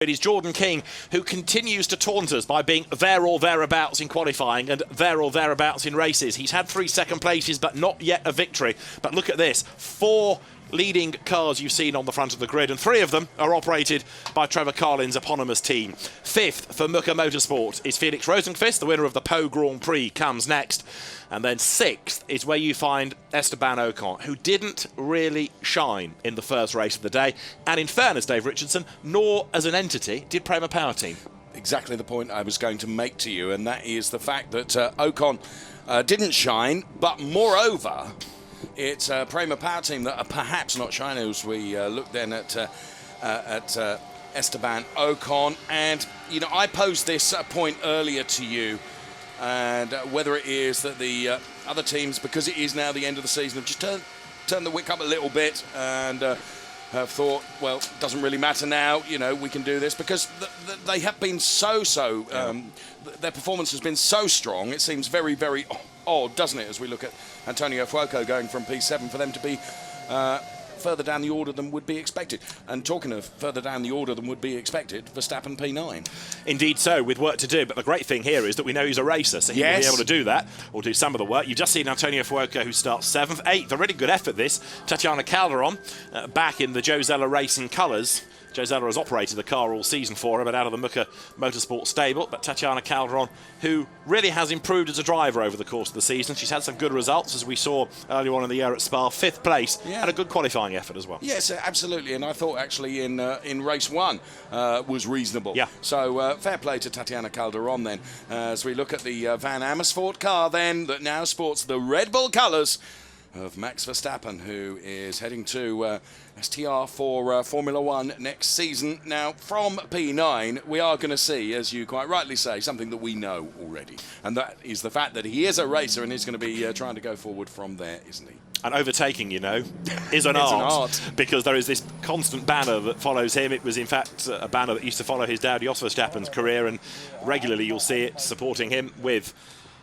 It is Jordan King who continues to taunt us by being there or thereabouts in qualifying and there or thereabouts in races. He's had 3 second places but not yet a victory. But look at this, 4 leading cars you've seen on the front of the grid, and 3 of them are operated by Trevor Carlin's eponymous team. 5th for Muka Motorsport is Felix Rosenqvist, the winner of the Pau Grand Prix, comes next. And then 6th is where you find Esteban Ocon, who didn't really shine in the first race of the day. And in fairness, Dave Richardson, nor as an entity did Prema Power Team. Exactly the point I was going to make to you, and that is the fact that Ocon didn't shine, but moreover, it's Prema Power Team that are perhaps not shining, as we look then at Esteban Ocon. And, you know, I posed this point earlier to you, and whether it is that the other teams, because it is now the end of the season, have just turned the wick up a little bit and have thought, well, it doesn't really matter now, you know, we can do this, because they have been their performance has been so strong. It seems very, very odd, doesn't it, as we look at Antonio Fuoco going from P7 for them to be further down the order than would be expected. And talking of further down the order than would be expected, Verstappen P9. Indeed so, with work to do. But the great thing here is that we know he's a racer, so he will be able to do that, or do some of the work. You've just seen Antonio Fuoco, who starts 7th. 8th, a really good effort this. Tatiana Calderon, back in the Joe Zeller Racing colours. Joe Zeller has operated the car all season for her, but out of the Muka Motorsport stable. But Tatiana Calderon, who really has improved as a driver over the course of the season. She's had some good results, as we saw earlier on in the year at Spa. 5th place, and a good qualifying effort as well. Yes, absolutely. And I thought actually in race 1 was reasonable. Yeah. So fair play to Tatiana Calderon then. As we look at the Van Amersfoort car then, that now sports the Red Bull colours of Max Verstappen, who is heading to STR for Formula 1 next season. Now, from P9, we are going to see, as you quite rightly say, something that we know already. And that is the fact that he is a racer and is going to be trying to go forward from there, isn't he? And overtaking, you know, is an art, because there is this constant banner that follows him. It was, in fact, a banner that used to follow his dad, Jos Verstappen's career, and regularly you'll see it supporting him with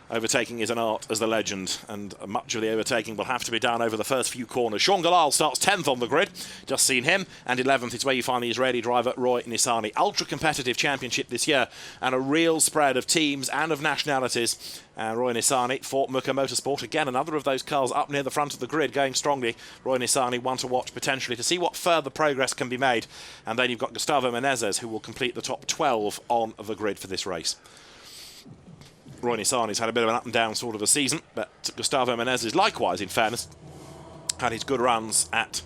overtaking is an art as the legend, and much of the overtaking will have to be done over the first few corners. Sean Galal starts 10th on the grid, just seen him, and 11th is where you find the Israeli driver Roy Nissany. Ultra-competitive championship this year, and a real spread of teams and of nationalities. Roy Nissany for Muka Motorsport, again another of those cars up near the front of the grid, going strongly. Roy Nissany, one to watch potentially to see what further progress can be made. And then you've got Gustavo Menezes, who will complete the top 12 on the grid for this race. Roy Nissany's had a bit of an up and down sort of a season, but Gustavo Menezes, likewise, in fairness, had his good runs at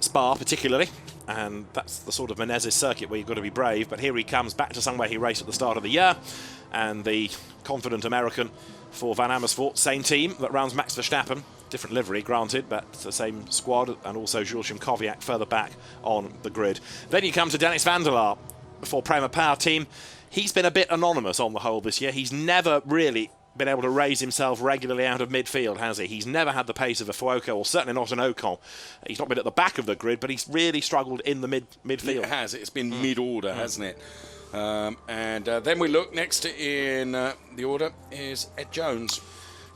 Spa particularly, and that's the sort of Menezes circuit where you've got to be brave. But here he comes back to somewhere he raced at the start of the year, and the confident American for Van Amersfoort, same team that runs Max Verstappen, different livery granted, but the same squad, and also Jules Kowiak further back on the grid. Then you come to Dennis van der Laar for Prema Power Team. He's been a bit anonymous on the whole this year. He's never really been able to raise himself regularly out of midfield, has he? He's never had the pace of a Fuoco, or certainly not an Ocon. He's not been at the back of the grid, but he's really struggled in the midfield. It has. It's been mid-order, hasn't it? Then we look next in the order is Ed Jones.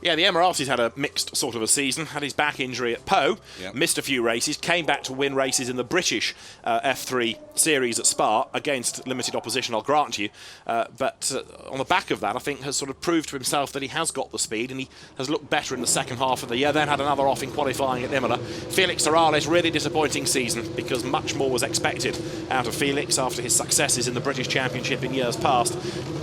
Yeah, the Emirati's had a mixed sort of a season. Had his back injury at Pau, missed a few races, came back to win races in the British F3 series at Spa against limited opposition, I'll grant you. But on the back of that, I think has sort of proved to himself that he has got the speed, and he has looked better in the second half of the year. Then had another off in qualifying at Imola. Felix Morales, really disappointing season, because much more was expected out of Felix after his successes in the British Championship in years past.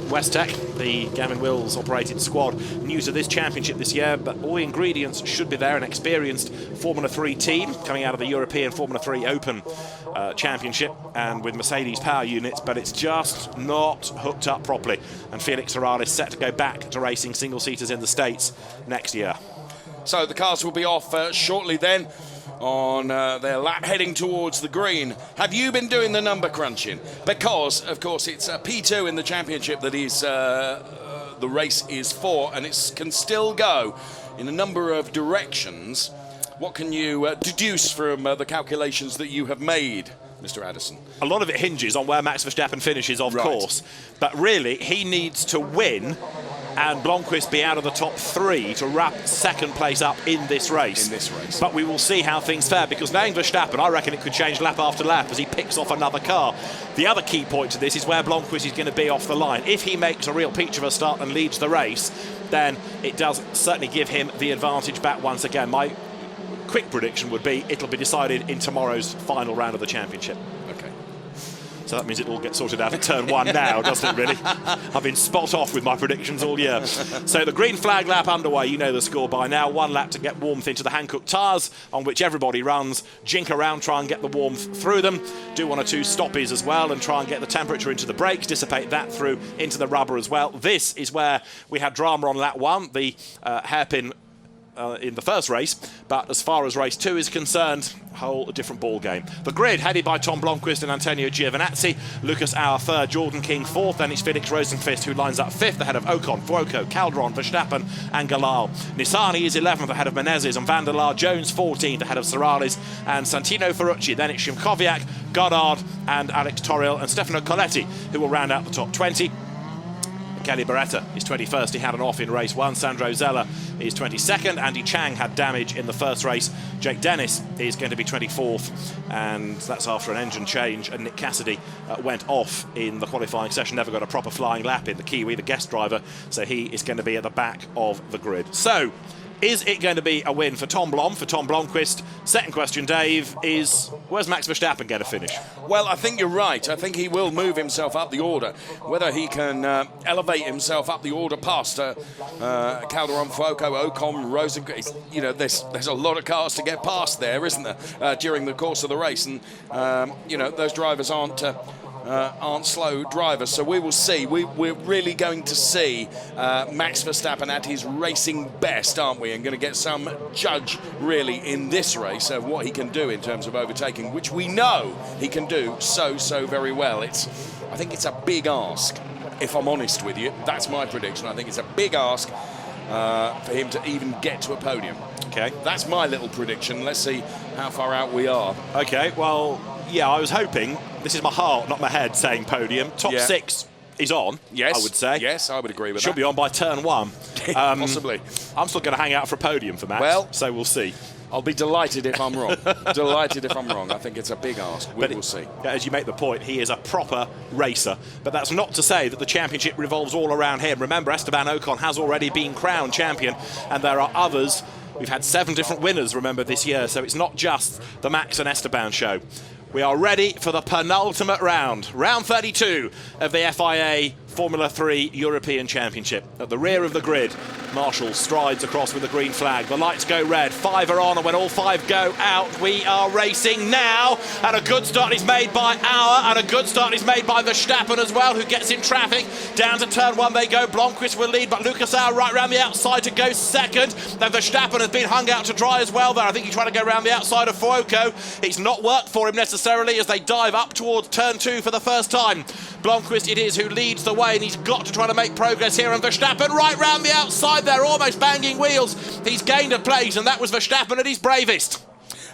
Westec, the Gavin Wills operated squad, new to this championship this year, but all the ingredients should be there. An experienced Formula 3 team coming out of the European Formula 3 Open Championship, and with Mercedes power units, but it's just not hooked up properly. And Felix Morales set to go back to racing single-seaters in the States next year. So the cars will be off shortly then on their lap heading towards the green. Have you been doing the number crunching? Because, of course, it's P2 in the championship that is the race is for, and it can still go in a number of directions. What can you deduce from the calculations that you have made, Mr. Addison? A lot of it hinges on where Max Verstappen finishes, of course. But really, he needs to win and Blomqvist be out of the top 3 to wrap second place up in this race. But we will see how things fare, because knowing Verstappen, I reckon it could change lap after lap as he picks off another car. The other key point to this is where Blomqvist is going to be off the line. If he makes a real peach of a start and leads the race, then it does certainly give him the advantage back once again. My quick prediction would be it'll be decided in tomorrow's final round of the championship. Okay. So that means it all gets sorted out at turn 1 now, doesn't it, really? I've been spot off with my predictions all year. So the green flag lap underway, you know the score by now. 1 lap to get warmth into the Hankook tyres, on which everybody runs, jink around, try and get the warmth through them, do 1 or 2 stoppies as well, and try and get the temperature into the brakes, dissipate that through into the rubber as well. This is where we had drama on lap 1, the hairpin in the first race, but as far as race 2 is concerned, whole different ball game. The grid headed by Tom Blomqvist and Antonio Giovinazzi, Lucas Auer third, Jordan King fourth, then it's Felix Rosenqvist who lines up fifth ahead of Ocon, Fuoco, Calderon, Verstappen and Galal. Nissany is 11th ahead of Menezes and Van der Laar, Jones 14th ahead of Serrales and Santino Ferrucci. Then it's Szymkowiak, Goddard and Alex Torriel and Stefano Coletti who will round out the top 20. Kelly Beretta is 21st, he had an off in race 1. Sandro Zella is 22nd. Andy Chang had damage in the first race. Jake Dennis is going to be 24th, and that's after an engine change. And Nick Cassidy went off in the qualifying session, never got a proper flying lap in the Kiwi, the guest driver, so he is going to be at the back of the grid. So, is it going to be a win for Tom Blomqvist? Second question, Dave, is where's Max Verstappen going to finish? Well, I think you're right. I think he will move himself up the order. Whether he can elevate himself up the order past Calderon, Fuoco, Ocon, Rosenqvist, you know, there's a lot of cars to get past there, isn't there, during the course of the race? And, you know, those drivers aren't slow drivers, so we will see. We're really going to see Max Verstappen at his racing best, aren't we? And going to get some judge, really, in this race of what he can do in terms of overtaking, which we know he can do so very well. I think it's a big ask, if I'm honest with you. That's my prediction. I think it's a big ask for him to even get to a podium. Okay. That's my little prediction. Let's see how far out we are. Okay, well, yeah, I was hoping, this is my heart, not my head, saying podium. Top 6 is on, yes, I would say. Yes, I would agree with that. Should be on by turn 1. Possibly. I'm still going to hang out for a podium for Max, well, so we'll see. I'll be delighted if I'm wrong. Delighted if I'm wrong. I think it's a big ask. We'll see. As you make the point, he is a proper racer. But that's not to say that the championship revolves all around him. Remember, Esteban Ocon has already been crowned champion, and there are others. We've had 7 different winners, remember, this year, so it's not just the Max and Esteban show. We are ready for the penultimate round, round 32 of the FIA Formula 3 European Championship. At the rear of the grid, Marshall strides across with the green flag. The lights go red, 5 are on, and when all 5 go out, we are racing now. And a good start is made by Auer, and a good start is made by Verstappen as well, who gets in traffic. Down to turn 1 they go. Blomqvist will lead, but Lucas Auer right round the outside to go second. Then Verstappen has been hung out to dry as well there. I think he's trying to go around the outside of Fuoco. It's not worked for him necessarily as they dive up towards turn 2 for the first time. Blomqvist it is who leads the way, and he's got to try to make progress here. And Verstappen right round the outside there, almost banging wheels. He's gained a place, and that was Verstappen at his bravest.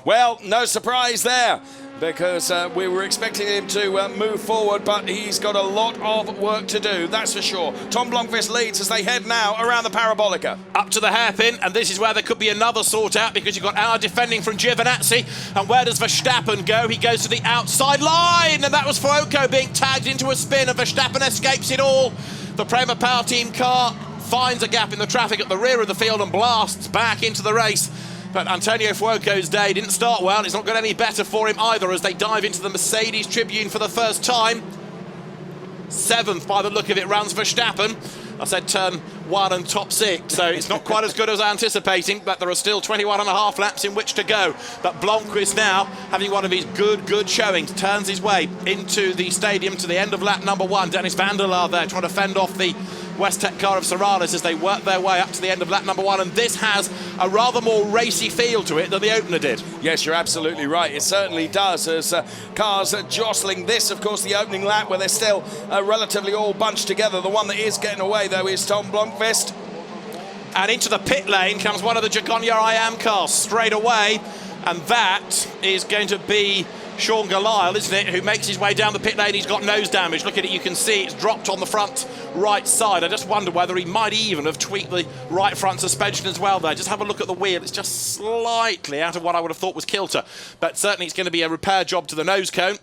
Well, no surprise there, because we were expecting him to move forward, but he's got a lot of work to do, that's for sure. Tom Blomqvist leads as they head now around the Parabolica. Up to the hairpin, and this is where there could be another sort out, because you've got Auer defending from Giovinazzi. And where does Verstappen go? He goes to the outside line, and that was Fuoco being tagged into a spin, and Verstappen escapes it all. The Prema Power Team car finds a gap in the traffic at the rear of the field and blasts back into the race. But Antonio Fuoco's day didn't start well. It's not got any better for him either as they dive into the Mercedes Tribune for the first time. 7th by the look of it runs Verstappen. I said turn 1 and top 6, so it's not quite as good as anticipating, but there are still 21.5 laps in which to go. But Blomqvist now, having one of his good showings, turns his way into the stadium to the end of lap number 1. Dennis Van der Laar there trying to fend off the Westek car of Serrales as they work their way up to the end of lap number 1, and this has a rather more racy feel to it than the opener did. Yes, you're absolutely right. It certainly does, as cars are jostling. This, of course, the opening lap where they're still relatively all bunched together. The one that is getting away, though, is Tom Blomqvist. And into the pit lane comes one of the Jagonia IAM cars straight away, and that is going to be Sean Galisle, isn't it, who makes his way down the pit lane. He's got nose damage. Look at it, you can see it's dropped on the front right side. I just wonder whether he might even have tweaked the right front suspension as well there. Just have a look at the wheel. It's just slightly out of what I would have thought was kilter. But certainly it's going to be a repair job to the nose cone.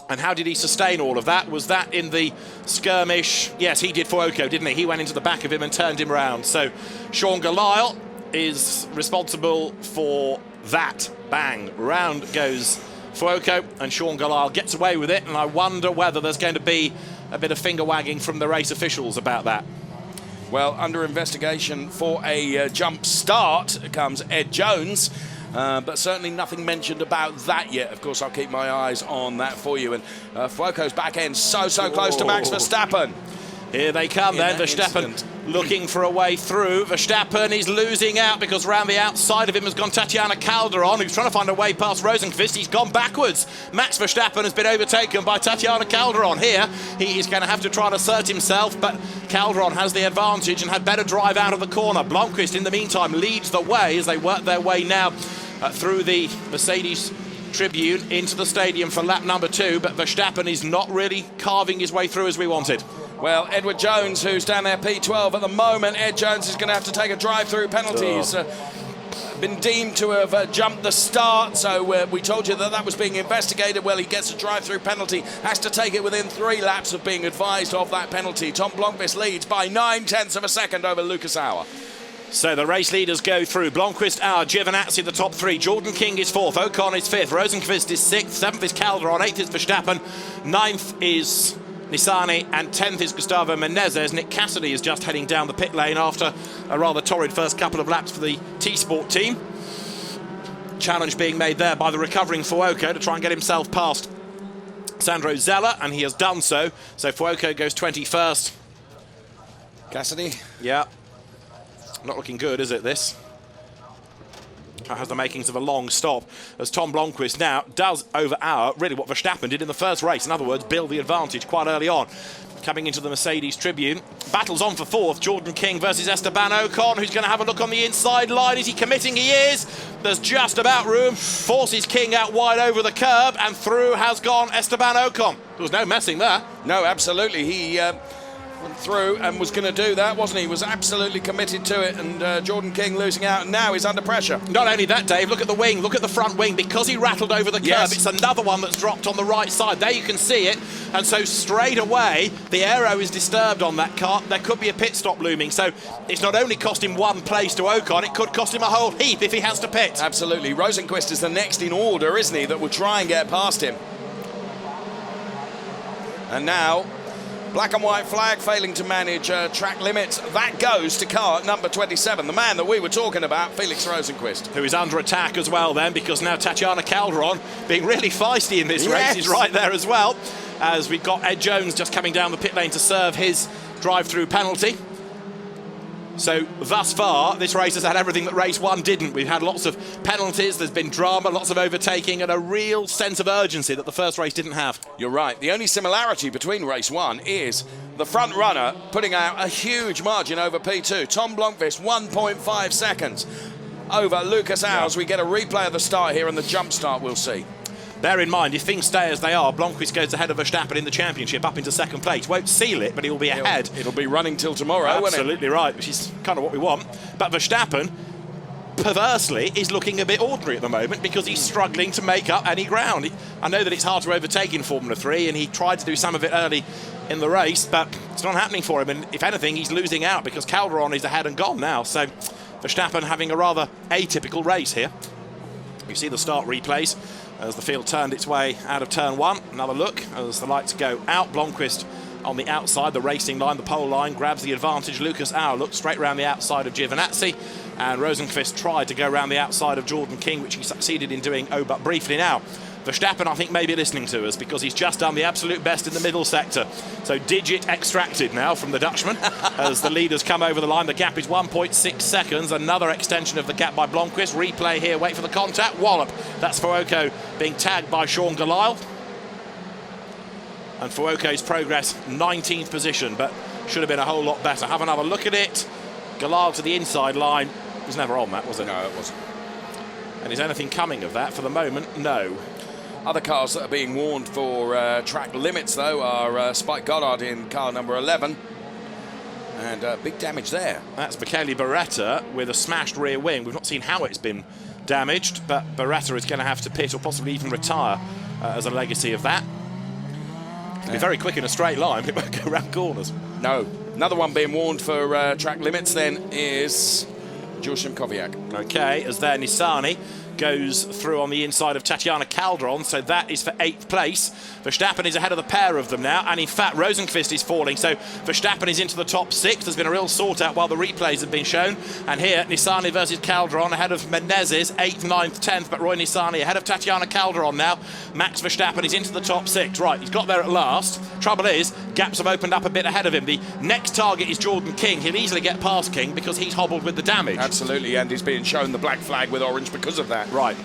And how did he sustain all of that? Was that in the skirmish? Yes, he did Fuoco, didn't he? He went into the back of him and turned him round. So Sean Galisle is responsible for that. Bang. Round goes Fuoco, and Sean Galisle gets away with it, and I wonder whether there's going to be a bit of finger wagging from the race officials about that. Well, under investigation for a jump start comes Ed Jones, but certainly nothing mentioned about that yet. Of course, I'll keep my eyes on that for you. And Fuoco's back end so close to Max Verstappen. Here they come then, Verstappen looking for a way through. Verstappen is losing out because round the outside of him has gone Tatiana Calderon, who's trying to find a way past Rosenqvist. He's gone backwards. Max Verstappen has been overtaken by Tatiana Calderon. Here, he is going to have to try and assert himself, but Calderon has the advantage and had better drive out of the corner. Blomqvist, in the meantime, leads the way as they work their way now through the Mercedes Tribune into the stadium for lap number 2, but Verstappen is not really carving his way through as we wanted. Well, Edward Jones, who's down there P12 at the moment, Ed Jones is going to have to take a drive-through penalty. He's been deemed to have jumped the start, so we told you that was being investigated. Well, he gets a drive-through penalty, has to take it within 3 laps of being advised of that penalty. Tom Blomqvist leads by 9/10 of a second over Lucas Auer. So the race leaders go through. Blomqvist, Auer, Giovinazzi, the top 3. Jordan King is 4th. Ocon is 5th. Rosenqvist is 6th. 7th is Calderon. 8th is Verstappen. 9th is Nissany, and 10th is Gustavo Menezes. Nick Cassidy is just heading down the pit lane after a rather torrid first couple of laps for the T-Sport team. Challenge being made there by the recovering Fuoco to try and get himself past Sandro Zeller, and he has done so. So Fuoco goes 21st. Cassidy? Yeah. Not looking good, is it, this? That has the makings of a long stop, as Tom Blomqvist now does over Auer really what Verstappen did in the first race. In other words, build the advantage quite early on. Coming into the Mercedes Tribune. Battles on for 4th. Jordan King versus Esteban Ocon, who's going to have a look on the inside line. Is he committing? He is. There's just about room. Forces King out wide over the curb, and through has gone Esteban Ocon. There was no messing there. No, absolutely. He went through and was going to do that, wasn't he? He was absolutely committed to it, and Jordan King losing out, and now he's under pressure. Not only that, Dave, look at the wing, look at the front wing. Because he rattled over the curb, it's another one that's dropped on the right side. There you can see it, and so straight away, the aero is disturbed on that car. There could be a pit stop looming, so it's not only cost him 1 place to Ocon, it could cost him a whole heap if he has to pit. Absolutely. Rosenqvist is the next in order, isn't he, that will try and get past him. And now, black and white flag failing to manage track limits. That goes to car number 27, the man that we were talking about, Felix Rosenqvist. Who is under attack as well then, because now Tatiana Calderon, being really feisty in this race, is right there as well, as we've got Ed Jones just coming down the pit lane to serve his drive-through penalty. So thus far, this race has had everything that race 1 didn't. We've had lots of penalties, there's been drama, lots of overtaking, and a real sense of urgency that the first race didn't have. You're right. The only similarity between race 1 is the front runner putting out a huge margin over P2. Tom Blomqvist, 1.5 seconds over Lucas Auer. We get a replay of the start here, and the jump start we'll see. Bear in mind, if things stay as they are, Blomqvist goes ahead of Verstappen in the championship up into 2nd place. Won't seal it, but he'll be ahead. It'll be running till tomorrow, won't it? Absolutely right, which is kind of what we want. But Verstappen, perversely, is looking a bit ordinary at the moment because he's struggling to make up any ground. I know that it's hard to overtake in Formula 3, and he tried to do some of it early in the race, but it's not happening for him. And if anything, he's losing out because Calderon is ahead and gone now. So Verstappen having a rather atypical race here. You see the start replays as the field turned its way out of turn 1. Another look as the lights go out. Blomqvist on the outside, the racing line, the pole line, grabs the advantage. Lucas Auer looks straight around the outside of Giovinazzi, and Rosenqvist tried to go around the outside of Jordan King, which he succeeded in doing, oh, but briefly now. Verstappen, I think, may be listening to us because he's just done the absolute best in the middle sector. So digit extracted now from the Dutchman as the leaders come over the line. The gap is 1.6 seconds. Another extension of the gap by Blomqvist. Replay here, wait for the contact. Wallop. That's Fuoco being tagged by Sean Galisle. And Fuoco's progress, 19th position, but should have been a whole lot better. Have another look at it. Galisle to the inside line. Was never on that, was it? No, it wasn't. And is anything coming of that for the moment? No. Other cars that are being warned for track limits, though, are Spike Goddard in car number 11. And big damage there. That's Michele Beretta with a smashed rear wing. We've not seen how it's been damaged, but Beretta is going to have to pit or possibly even retire as a legacy of that. It'll be very quick in a straight line, but it won't go around corners. No. Another one being warned for track limits then is George Simkowiak. Okay, as their Nissani goes through on the inside of Tatiana Calderon, so that is for 8th place. Verstappen is ahead of the pair of them now, and in fact Rosenqvist is falling, so Verstappen is into the top 6. There's been a real sort out while the replays have been shown, and here Nissani versus Calderon ahead of Menezes, 8th, 9th, 10th, but Roy Nissani ahead of Tatiana Calderon now. Max Verstappen is into the top 6. Right, he's got there at last. Trouble is, gaps have opened up a bit ahead of him. The next target is Jordan King. He'll easily get past King because he's hobbled with the damage. Absolutely, and he's being shown the black flag with orange because of that. Right.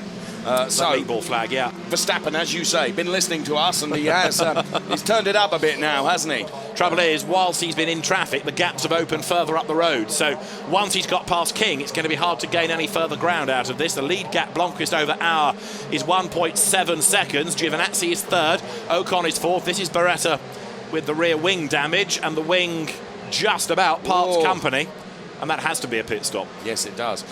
So meatball flag, yeah. Verstappen, as you say, been listening to us, and he has he's turned it up a bit now, hasn't he? Trouble is, whilst he's been in traffic, the gaps have opened further up the road. So once he's got past King, it's going to be hard to gain any further ground out of this. The lead gap, Blomqvist over Auer, is 1.7 seconds. Giovinazzi is 3rd. Ocon is 4th. This is Beretta with the rear wing damage, and the wing just about parts company. And that has to be a pit stop. Yes, it does.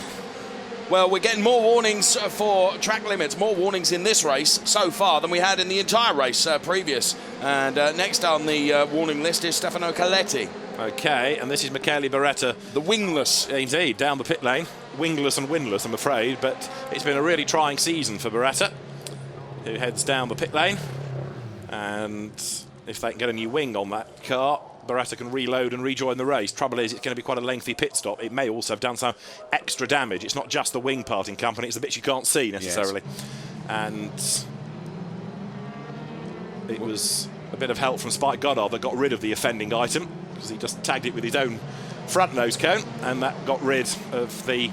Well, we're getting more warnings for track limits, more warnings in this race so far than we had in the entire race previous. And next on the warning list is Stefano Caletti. Okay, and this is Michele Beretta. The wingless. Indeed, down the pit lane. Wingless and winless, I'm afraid, but it's been a really trying season for Beretta, who heads down the pit lane. And if they can get a new wing on that car, Beretta can reload and rejoin the race. Trouble is, it's going to be quite a lengthy pit stop. It may also have done some extra damage. It's not just the wing parting company, it's the bits you can't see necessarily. Yes. And it was a bit of help from Spike Goddard that got rid of the offending item, because he just tagged it with his own front nose cone, and that got rid of the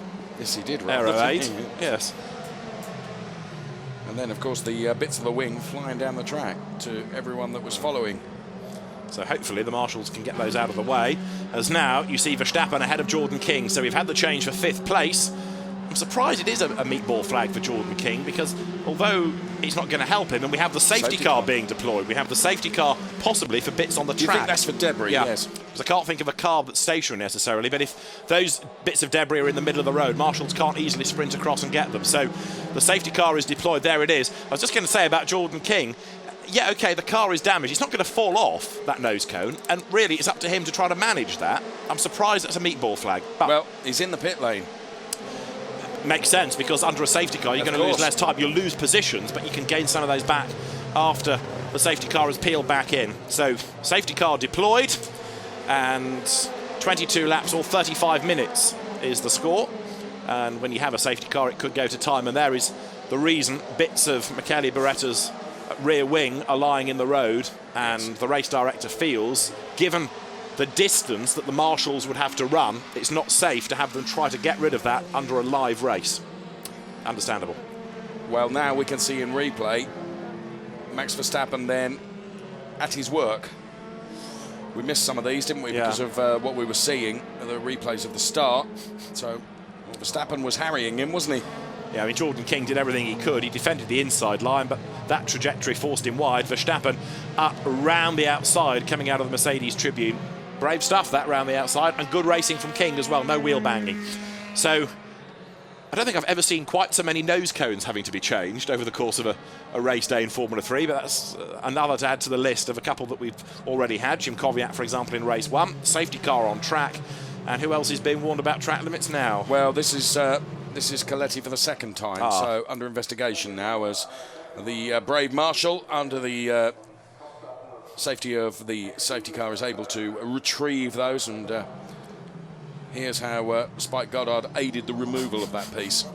aero aid. Yes. And then, of course, the bits of the wing flying down the track to everyone that was following. So hopefully the marshals can get those out of the way, as now you see Verstappen ahead of Jordan King. So we've had the change for 5th place. I'm surprised it is a meatball flag for Jordan King, because although it's not going to help him, and we have the safety car being deployed, we have the safety car possibly for bits on the track. Do you think that's for debris? Yeah. Yes. Because I can't think of a car that's stationary necessarily, but if those bits of debris are in the middle of the road, marshals can't easily sprint across and get them. So the safety car is deployed. There it is. I was just going to say about Jordan King, yeah, OK, the car is damaged. It's not going to fall off, that nose cone, and really it's up to him to try to manage that. I'm surprised that's a meatball flag. But well, he's in the pit lane. Makes sense, because under a safety car you're going to lose less time. You'll lose positions, but you can gain some of those back after the safety car has peeled back in. So safety car deployed, and 22 laps or 35 minutes is the score. And when you have a safety car, it could go to time, and there is the reason bits of Michele Beretta's rear wing are lying in the road, and the race director feels, given the distance that the marshals would have to run, it's not safe to have them try to get rid of that under a live race. Understandable. Well, now we can see in replay Max Verstappen then at his work. We missed some of these, didn't we, because of what we were seeing, the replays of the start. So Verstappen was harrying him, wasn't he? Yeah, I mean, Jordan King did everything he could. He defended the inside line, but that trajectory forced him wide. Verstappen up around the outside, coming out of the Mercedes tribune. Brave stuff, that round the outside, and good racing from King as well, no wheel banging. So I don't think I've ever seen quite so many nose cones having to be changed over the course of a race day in Formula 3, but that's another to add to the list of a couple that we've already had. Simkowiak, for example, in race 1, safety car on track. And who else is being warned about track limits now? Well, this is Caletti for the 2nd time, so under investigation now as the brave marshal under the safety of the safety car is able to retrieve those, and here's how Spike Goddard aided the removal of that piece.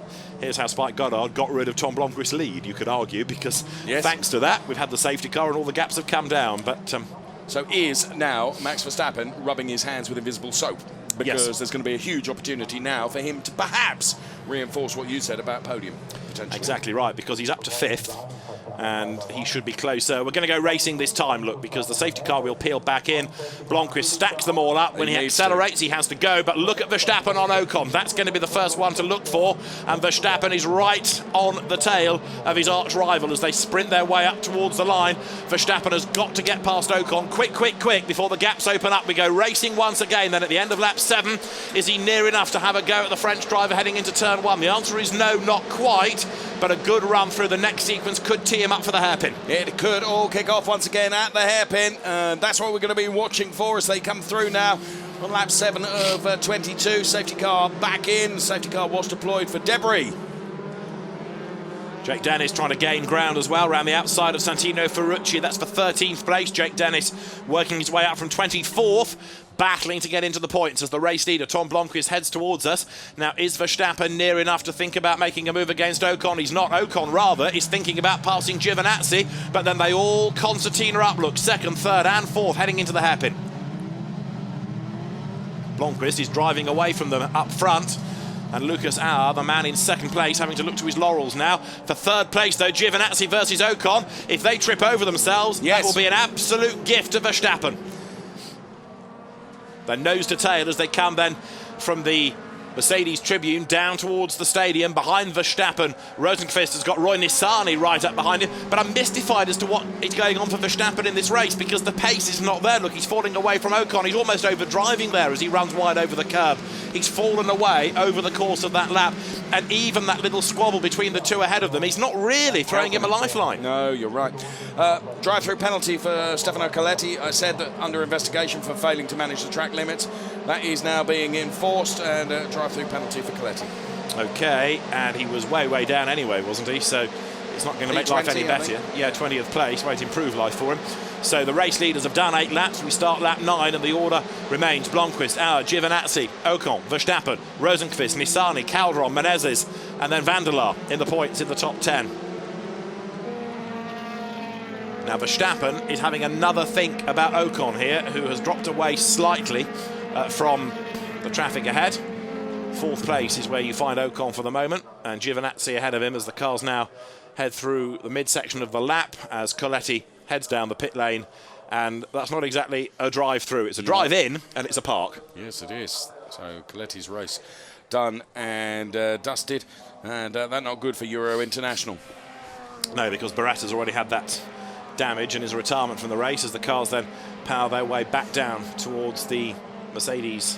Here's how Spike Goddard got rid of Tom Blomqvist's lead, you could argue, because thanks to that we've had the safety car and all the gaps have come down. But so is now Max Verstappen rubbing his hands with invisible soap, because there's going to be a huge opportunity now for him to perhaps reinforce what you said about podium potentially. Exactly right, because he's up to 5th. and he should be closer. We're going to go racing this time, look, because the safety car will peel back in. Blomqvist stacks them all up. When he accelerates, he has to go, but look at Verstappen on Ocon. That's going to be the first one to look for, and Verstappen is right on the tail of his arch rival as they sprint their way up towards the line. Verstappen has got to get past Ocon quick before the gaps open up. We go racing once again. Then at the end of lap 7, is he near enough to have a go at the French driver heading into turn 1? The answer is no, not quite, but a good run through the next sequence could tee him up for the hairpin. It could all kick off once again at the hairpin. That's what we're going to be watching for as they come through now on lap 7 of 22. Safety car back in. Safety car was deployed for debris. Jake Dennis trying to gain ground as well around the outside of Santino Ferrucci. That's for 13th place. Jake Dennis working his way up from 24th, battling to get into the points as the race leader, Tom Blomqvist, heads towards us. Now, is Verstappen near enough to think about making a move against Ocon? He's not. Ocon, rather, is thinking about passing Giovinazzi, but then they all concertina up, look, 2nd, 3rd and 4th heading into the hairpin. Blomqvist is driving away from them up front. And Lucas Auer, the man in 2nd place, having to look to his laurels now. For 3rd place, though, Giovinazzi versus Ocon. If they trip over themselves, that will be an absolute gift to Verstappen. They're nose to tail as they come then from the Mercedes tribune down towards the stadium behind Verstappen. Rosenqvist has got Roy Nissany right up behind him, but I'm mystified as to what is going on for Verstappen in this race because the pace is not there. Look, he's falling away from Ocon. He's almost overdriving there as he runs wide over the curb. He's fallen away over the course of that lap, and even that little squabble between the two ahead of them, he's not really throwing him a lifeline. No, you're right. Drive-through penalty for Stefano Coletti. I said that under investigation for failing to manage the track limits. That is now being enforced, and drive-through penalty for Coletti. Okay, and he was way down anyway, wasn't he? So it's not going to make life any better. Yeah, 20th place, won't improve life for him. So the race leaders have done 8 laps. We start lap 9, and the order remains Blomqvist, Auer, Giovinazzi, Ocon, Verstappen, Rosenqvist, Nissany, Calderon, Menezes, and then Van der Laar in the points in the top 10. Now Verstappen is having another think about Ocon here, who has dropped away slightly from the traffic ahead. 4th place is where you find Ocon for the moment, and Giovinazzi ahead of him as the cars now head through the midsection of the lap as Coletti heads down the pit lane. And that's not exactly a drive-through, it's a drive-in, and it's a park. Yes, it is. So Coletti's race done and dusted, and that's not good for Euro International. No, because Baratta's already had that damage and his retirement from the race as the cars then power their way back down towards the Mercedes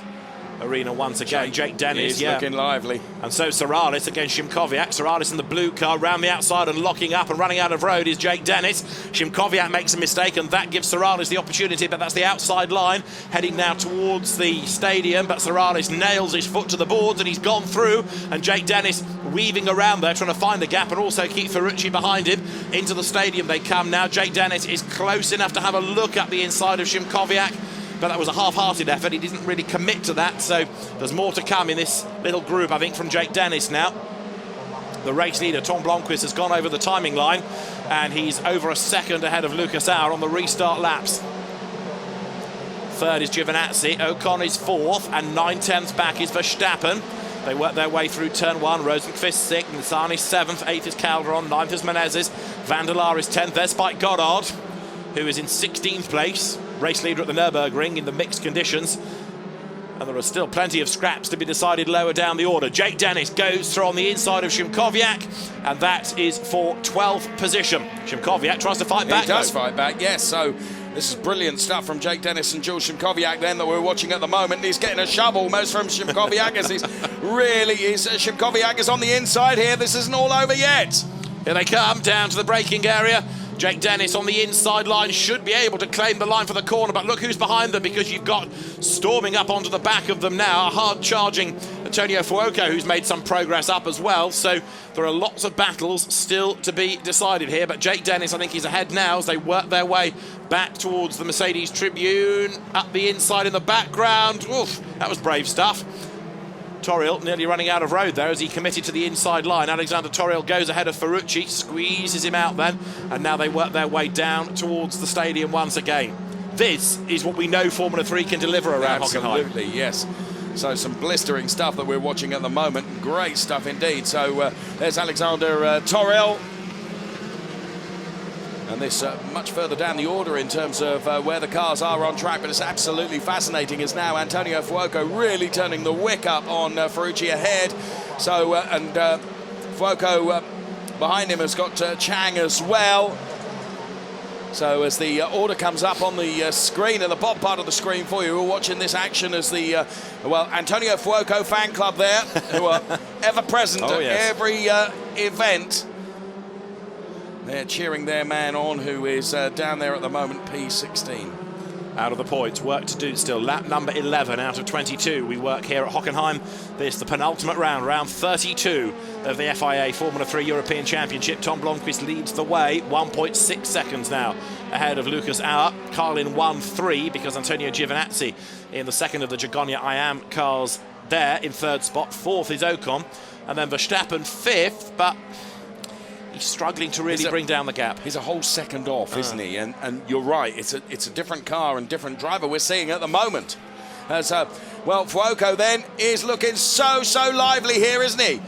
arena once again. Jake Dennis, looking lively. And so Saralis against Szymkowiak. Saralis in the blue car round the outside and locking up and running out of road is Jake Dennis. Szymkowiak makes a mistake and that gives Saralis the opportunity, but that's the outside line heading now towards the stadium. But Saralis nails his foot to the boards and he's gone through, and Jake Dennis weaving around there trying to find the gap and also keep Ferrucci behind him. Into the stadium they come now. Jake Dennis is close enough to have a look at the inside of Szymkowiak, but that was a half-hearted effort. He didn't really commit to that, so there's more to come in this little group, I think, from Jake Dennis now. The race leader, Tom Blomqvist, has gone over the timing line, and he's over a second ahead of Lucas Auer on the restart laps. 3rd is Giovinazzi, Ocon is 4th, and 9/10 back is Verstappen. They work their way through turn 1, Rosenqvist 6th, Nissany 7th, 8th is Calderon, 9th is Menezes, Van der Laar is 10th, there's Spike Goddard, who is in 16th place. Race leader at the Nürburgring in the mixed conditions, and there are still plenty of scraps to be decided lower down the order. Jake Dennis goes through on the inside of Szymkowiak, and that is for 12th position. Szymkowiak tries to fight back. He does fight back, yes. So this is brilliant stuff from Jake Dennis and Jules Szymkowiak then that we're watching at the moment. He's getting a shove almost from Szymkowiak as he's really is. Szymkowiak is on the inside here. This isn't all over yet. Here they come down to the braking area. Jake Dennis on the inside line should be able to claim the line for the corner, but look who's behind them, because you've got storming up onto the back of them now, a hard-charging Antonio Fuoco, who's made some progress up as well. So there are lots of battles still to be decided here, but Jake Dennis, I think he's ahead now as they work their way back towards the Mercedes tribune, up the inside in the background. Oof, that was brave stuff. Torriel nearly running out of road there as he committed to the inside line. Alexander Torriel goes ahead of Ferrucci, squeezes him out then, and now they work their way down towards the stadium once again. This is what we know Formula 3 can deliver around Hockenheim. Absolutely, yes. So some blistering stuff that we're watching at the moment. Great stuff indeed. So there's Alexander Torriel. And this much further down the order in terms of where the cars are on track, but it's absolutely fascinating as now Antonio Fuoco really turning the wick up on Ferrucci ahead. So, Fuoco behind him has got Chang as well. So as the order comes up on the screen, at the bottom part of the screen for you, we're watching this action as the, Antonio Fuoco fan club there, who are ever present at every event. They're cheering their man on, who is down there at the moment, P16. Out of the points, work to do still. Lap number 11 out of 22. We work here at Hockenheim. This is the penultimate round, round 32 of the FIA Formula 3 European Championship. Tom Blomqvist leads the way, 1.6 seconds now ahead of Lucas Auer. Carlin 1-3 because Antonio Giovinazzi in the second of the Jagonia IAM cars there in third spot. Fourth is Ocon, and then Verstappen fifth, but he's struggling to really bring down the gap. He's a whole second off, isn't he? And you're right, it's a different car and different driver we're seeing at the moment. Fuoco then is looking so lively here, isn't he?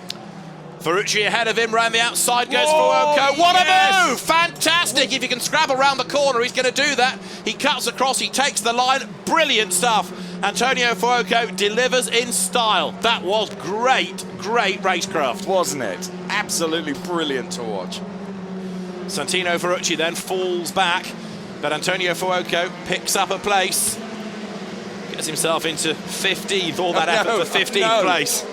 Ferrucci ahead of him, round the outside goes Fuoco. What a move! Fantastic! If he can scrabble around the corner, he's going to do that. He cuts across, he takes the line. Brilliant stuff. Antonio Fuoco delivers in style. That was great racecraft. Wasn't it? Absolutely brilliant to watch. Santino Ferrucci then falls back, but Antonio Fuoco picks up a place. Gets himself into 15th, all that effort for 15th place.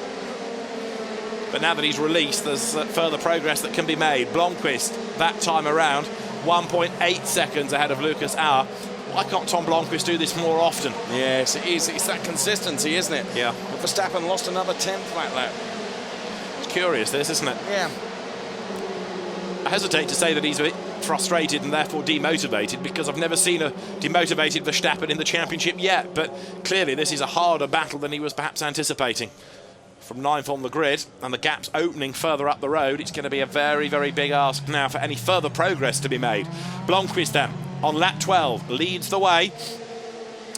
But now that he's released, there's further progress that can be made. Blomqvist, that time around, 1.8 seconds ahead of Lucas Auer. Why can't Tom Blomqvist do this more often? Yes, it is. It's that consistency, isn't it? Yeah. But Verstappen lost another 10th that lap. It's curious, this, isn't it? Yeah. I hesitate to say that he's a bit frustrated and therefore demotivated, because I've never seen a demotivated Verstappen in the championship yet. But clearly this is a harder battle than he was perhaps anticipating. From 9th on the grid, and the gap's opening further up the road, it's going to be a very big ask now for any further progress to be made. Blomqvist then, on lap 12, leads the way.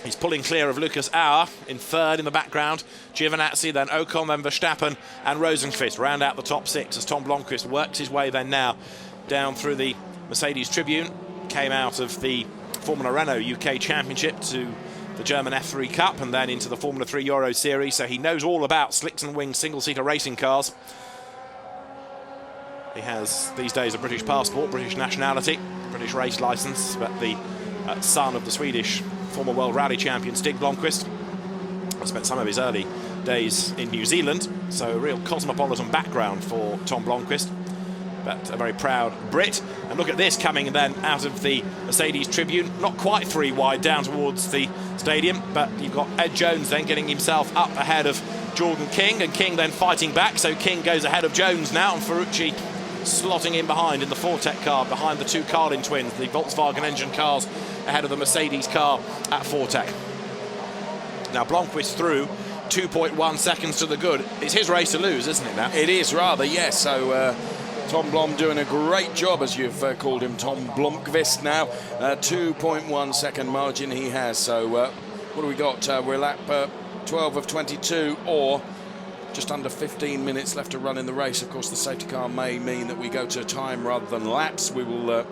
He's pulling clear of Lucas Auer in third in the background. Giovinazzi, then Ocon, then Verstappen and Rosenqvist round out the top six as Tom Blomqvist works his way then now down through the Mercedes Tribune. Came out of the Formula Renault UK Championship to the German F3 Cup and then into the Formula 3 Euro Series, so he knows all about slicks and wing single-seater racing cars. He has these days a British passport, British nationality, British race licence, but the son of the Swedish former World Rally champion Stig Blomqvist. Spent some of his early days in New Zealand, so a real cosmopolitan background for Tom Blomqvist, but a very proud Brit. And look at this coming then out of the Mercedes Tribune, not quite three wide down towards the stadium, but you've got Ed Jones then getting himself up ahead of Jordan King, and King then fighting back, so King goes ahead of Jones now, and Ferrucci slotting in behind in the Fortec car, behind the two Carlin twins, the Volkswagen engine cars ahead of the Mercedes car at Fortec. Now Blomqvist through, 2.1 seconds to the good. It's his race to lose, isn't it now? It is rather, yes. So Tom Blom doing a great job, as you've called him, Tom Blomqvist now. 2.1 second margin he has. So what do we got? We're lap 12 of 22, or just under 15 minutes left to run in the race. Of course, the safety car may mean that we go to time rather than laps. We will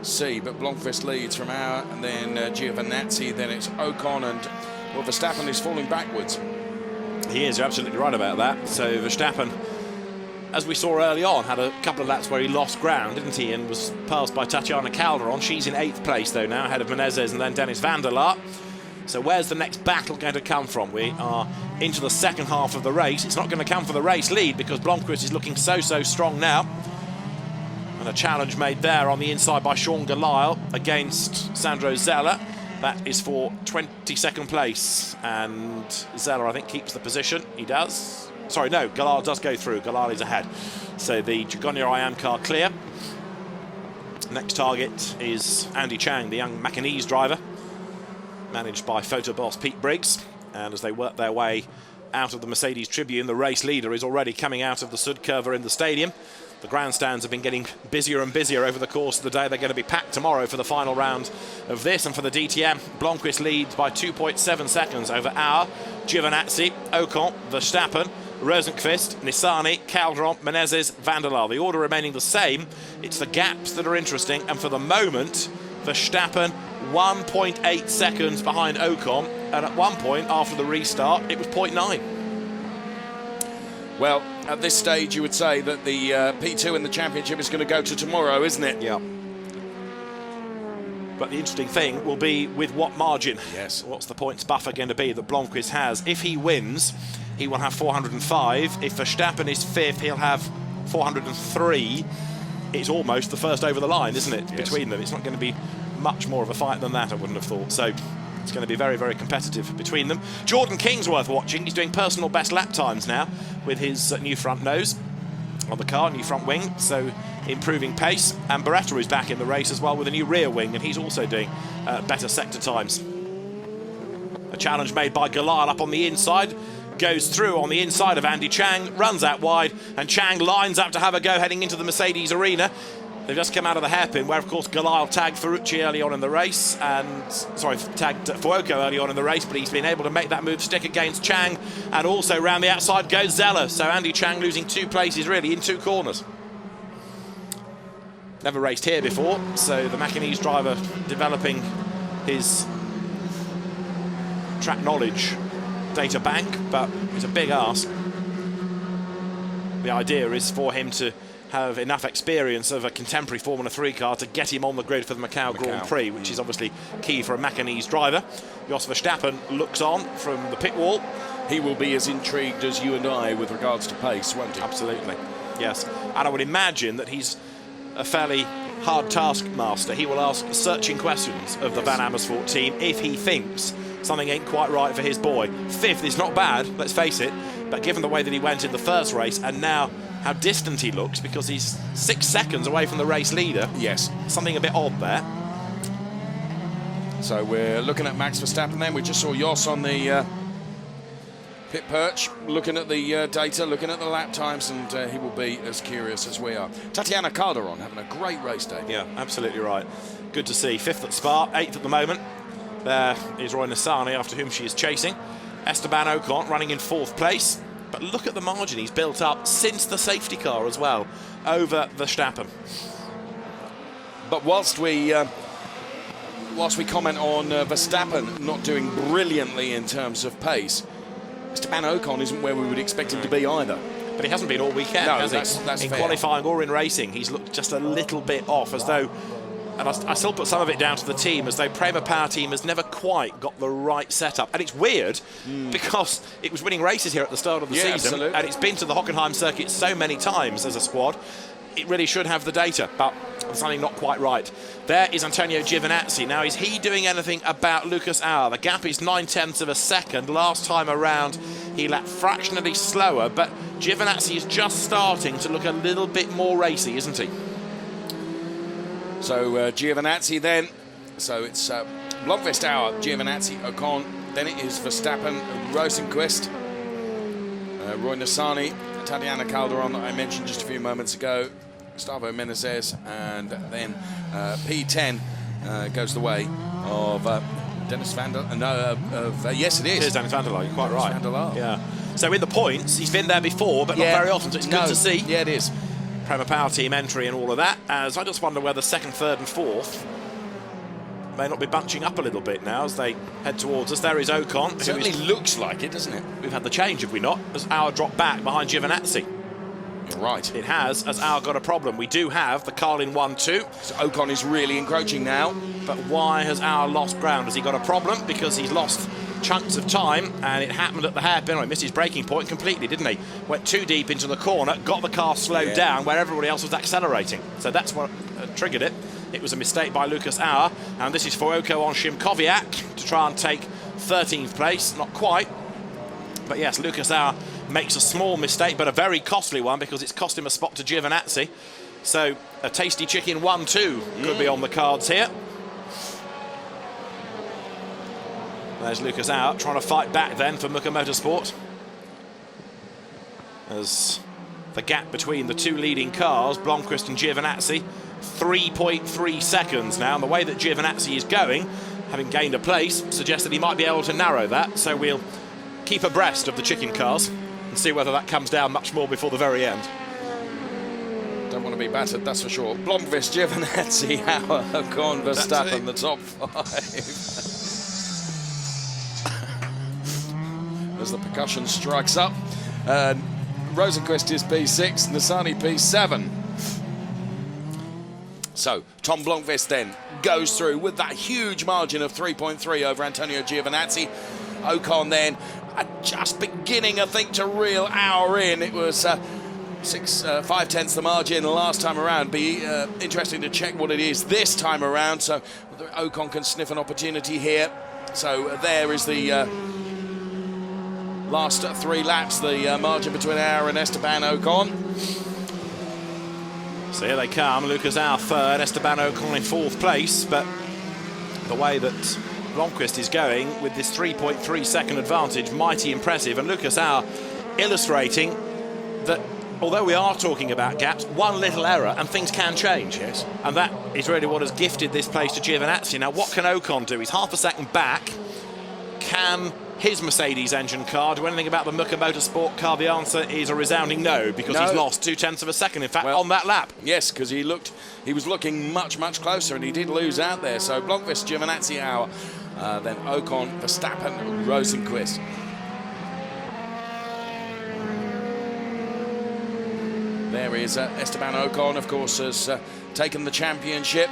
see. But Blomqvist leads from Auer, and then Giovinazzi, then it's Ocon, and Verstappen is falling backwards. He is, you're absolutely right about that. So Verstappen, as we saw early on, had a couple of laps where he lost ground, didn't he, and was passed by Tatiana Calderon. She's in 8th place, though, now, ahead of Menezes and then Dennis van der Laar. So where's the next battle going to come from? We are into the second half of the race. It's not going to come for the race lead because Blomqvist is looking so strong now. And a challenge made there on the inside by Sean Galisle against Sandro Zeller. That is for 22nd place. And Zeller, I think, keeps the position. He does. Sorry, no, Galisle does go through. Galisle is ahead. So the Jagonia IAM car clear. Next target is Andy Chang, the young Macanese driver, managed by photo boss Pete Briggs. And as they work their way out of the Mercedes Tribune, the race leader is already coming out of the Sudkurve in the stadium. The grandstands have been getting busier and busier over the course of the day. They're going to be packed tomorrow for the final round of this. And for the DTM, Blomqvist leads by 2.7 seconds over Auer, Giovinazzi, Ocon, Verstappen, Rosenqvist, Nissany, Calderon, Menezes, Van der Laar. The order remaining the same. It's the gaps that are interesting. And for the moment, Verstappen 1.8 seconds behind Ocon. And at one point, after the restart, it was 0.9. Well, at this stage, you would say that the P2 in the championship is going to go to tomorrow, isn't it? Yeah. But the interesting thing will be with what margin. Yes. What's the points buffer going to be that Blomqvist has? If he wins, he will have 405. If Verstappen is fifth, he'll have 403. It's almost the first over the line, isn't it, between them? It's not going to be much more of a fight than that, I wouldn't have thought. So it's going to be very, very competitive between them. Jordan King's worth watching. He's doing personal best lap times now with his new front nose on the car, new front wing, so improving pace. And Beretta is back in the race as well with a new rear wing, and he's also doing better sector times. A challenge made by Galal up on the inside, goes through on the inside of Andy Chang, runs out wide, and Chang lines up to have a go heading into the Mercedes arena. They've just come out of the hairpin, where, of course, Galal tagged Ferrucci early on in the race, and, sorry, tagged Fuoco early on in the race, but he's been able to make that move stick against Chang, and also round the outside goes Zeller. So Andy Chang losing 2 places, really, in 2 corners. Never raced here before, so the Macanese driver developing his track knowledge data bank, but it's a big ask. The idea is for him to have enough experience of a contemporary Formula 3 car to get him on the grid for the Macau Grand Prix, which is obviously key for a Macanese driver. Jos Verstappen looks on from the pit wall. He will be as intrigued as you and I with regards to pace, won't he? Absolutely, yes. And I would imagine that he's a fairly hard taskmaster. He will ask searching questions of the Van Amersfoort team if he thinks something ain't quite right for his boy. Fifth is not bad, let's face it, but given the way that he went in the first race and now how distant he looks, because he's 6 seconds away from the race leader. Yes. Something a bit odd there. So we're looking at Max Verstappen then. We just saw Jos on the pit perch, looking at the data, looking at the lap times, and he will be as curious as we are. Tatiana Calderon having a great race day. Yeah, absolutely right. Good to see. 5th at Spa, 8th at the moment. There is Roy Nissany, after whom she is chasing. Esteban Ocon running in 4th place. But look at the margin he's built up since the safety car as well, over Verstappen. But whilst we comment on Verstappen not doing brilliantly in terms of pace, Esteban Ocon isn't where we would expect him to be either. But he hasn't been all weekend, has he? That's in fair. Qualifying or in racing, he's looked just a little bit off, as though, and I still put some of it down to the team, as though Prema Power Team has never quite got the right setup. And it's weird, because it was winning races here at the start of the season, absolutely. and it's been to the Hockenheim circuit so many times as a squad. It really should have the data, but something not quite right. There is Antonio Giovinazzi. Now, is he doing anything about Lucas Auer? The gap is 0.9 of a second. Last time around, he lapped fractionally slower, but Giovinazzi is just starting to look a little bit more racy, isn't he? So Giovinazzi then. So it's Blomqvist, Auer, Giovinazzi, Ocon. Then it is Verstappen, Rosenqvist, Roy Nissany, Tatiana Calderon that I mentioned just a few moments ago, Gustavo Menezes, and then P10 goes the way of Dennis Van der Laar. Yes, it is. It is Dennis Van der Laar, you're quite right. Van der Laar. Yeah. So in the points, he's been there before, but not very often, so it's good to see. Yeah, it is. Prema Power Team entry and all of that, as I just wonder whether 2nd, 3rd and 4th may not be bunching up a little bit now as they head towards us. There is Ocon. It certainly looks like it, doesn't it? We've had the change, have we not? As Auer dropped back behind Giovinazzi. You're right. It has, as Auer got a problem. We do have the Carlin 1-2. So Ocon is really encroaching now. But why has Auer lost ground? Has he got a problem? Because he's lost chunks of time, and it happened at the hairpin. Oh, he missed his braking point completely, didn't he? Went too deep into the corner, got the car slowed down where everybody else was accelerating. So that's what triggered it. It was a mistake by Lucas Auer, and this is Fuoco on Szymkowiak to try and take 13th place. Not quite, but yes, Lucas Auer makes a small mistake, but a very costly one, because it's cost him a spot to Giovinazzi. So a tasty chicken 1-2 could be on the cards here. There's Lucas Auer trying to fight back then for Muka Motorsport, as the gap between the 2 leading cars, Blomqvist and Giovinazzi, 3.3 seconds now. And the way that Giovinazzi is going, having gained a place, suggests that he might be able to narrow that. So we'll keep abreast of the chicken cars and Let's see whether that comes down much more before the very end. Don't want to be battered, that's for sure. Blomqvist, Giovinazzi, Auer, Ocon, Verstappen, the top 5. As the percussion strikes up. Rosenqvist is P6, Nissany P7. So, Tom Blomqvist then goes through with that huge margin of 3.3 over Antonio Giovinazzi. Ocon then just beginning, I think, to reel Auer in. It was 5/10 the margin last time around. Be interesting to check what it is this time around. So, whether Ocon can sniff an opportunity here. So, there is the last 3 laps, the margin between Auer and Esteban Ocon. So here they come, Lucas Auer third, Esteban Ocon in 4th place, but the way that Blomqvist is going with this 3.3 second advantage, mighty impressive, and Lucas Auer illustrating that although we are talking about gaps, one little error and things can change. Yes. And that is really what has gifted this place to Giovinazzi. Now, what can Ocon do? He's half a second back. Can his Mercedes engine car do anything about the Muka Motorsport car? The answer is a resounding no, because he's lost 0.2 of a second, in fact, on that lap. Yes, because he was looking much closer, and he did lose out there. So Blomqvist, Giovinazzi, Auer, then Ocon, Verstappen, Rosenqvist. There is Esteban Ocon, of course, has taken the championship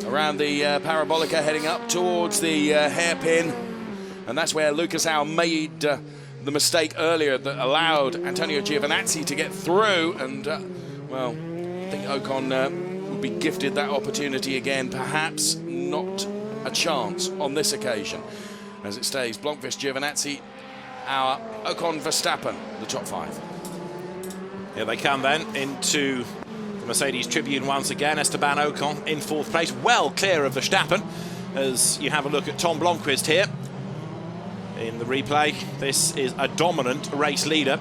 around the Parabolica, heading up towards the hairpin, and that's where Lucas Auer made the mistake earlier that allowed Antonio Giovinazzi to get through, and well, I think Ocon would be gifted that opportunity again. Perhaps not a chance on this occasion. As it stays, Blomqvist, Giovinazzi, Auer, Ocon, Verstappen, the top 5. Here they come then into Mercedes Tribune once again. Esteban Ocon in 4th place, well clear of Verstappen. As you have a look at Tom Blomqvist here in the replay, this is a dominant race leader,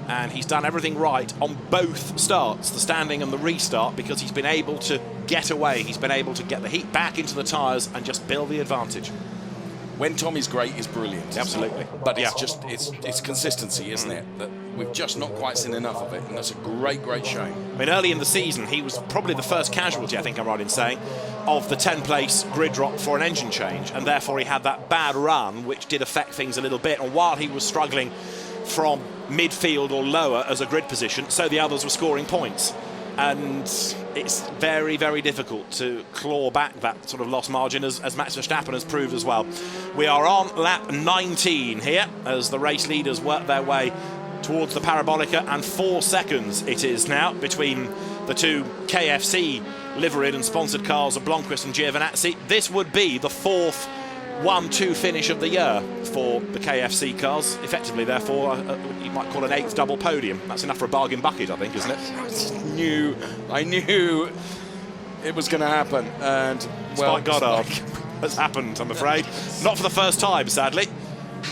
and he's done everything right on both starts, the standing and the restart, because he's been able to get away. He's been able to get the heat back into the tyres and just build the advantage. When Tom is great, he's brilliant. Absolutely. But it's just it's consistency, isn't it? That we've just not quite seen enough of it, and that's a great shame. I mean, early in the season, he was probably the first casualty, I think I'm right in saying, of the 10-place grid drop for an engine change, and therefore he had that bad run, which did affect things a little bit. And while he was struggling from midfield or lower as a grid position, so the others were scoring points. And it's very difficult to claw back that sort of lost margin, as Max Verstappen has proved as well. We are on lap 19 here as the race leaders work their way towards the Parabolica, and 4 seconds it is now between the two KFC liveried and sponsored cars of Blomqvist and Giovinazzi. This would be the 4th 1-2 finish of the year for the KFC cars. Effectively, therefore, you might call an 8th double podium. That's enough for a bargain bucket, I think, isn't it? I knew it was going to happen, and well, Spike Goddard has happened, I'm afraid. Not for the first time, sadly.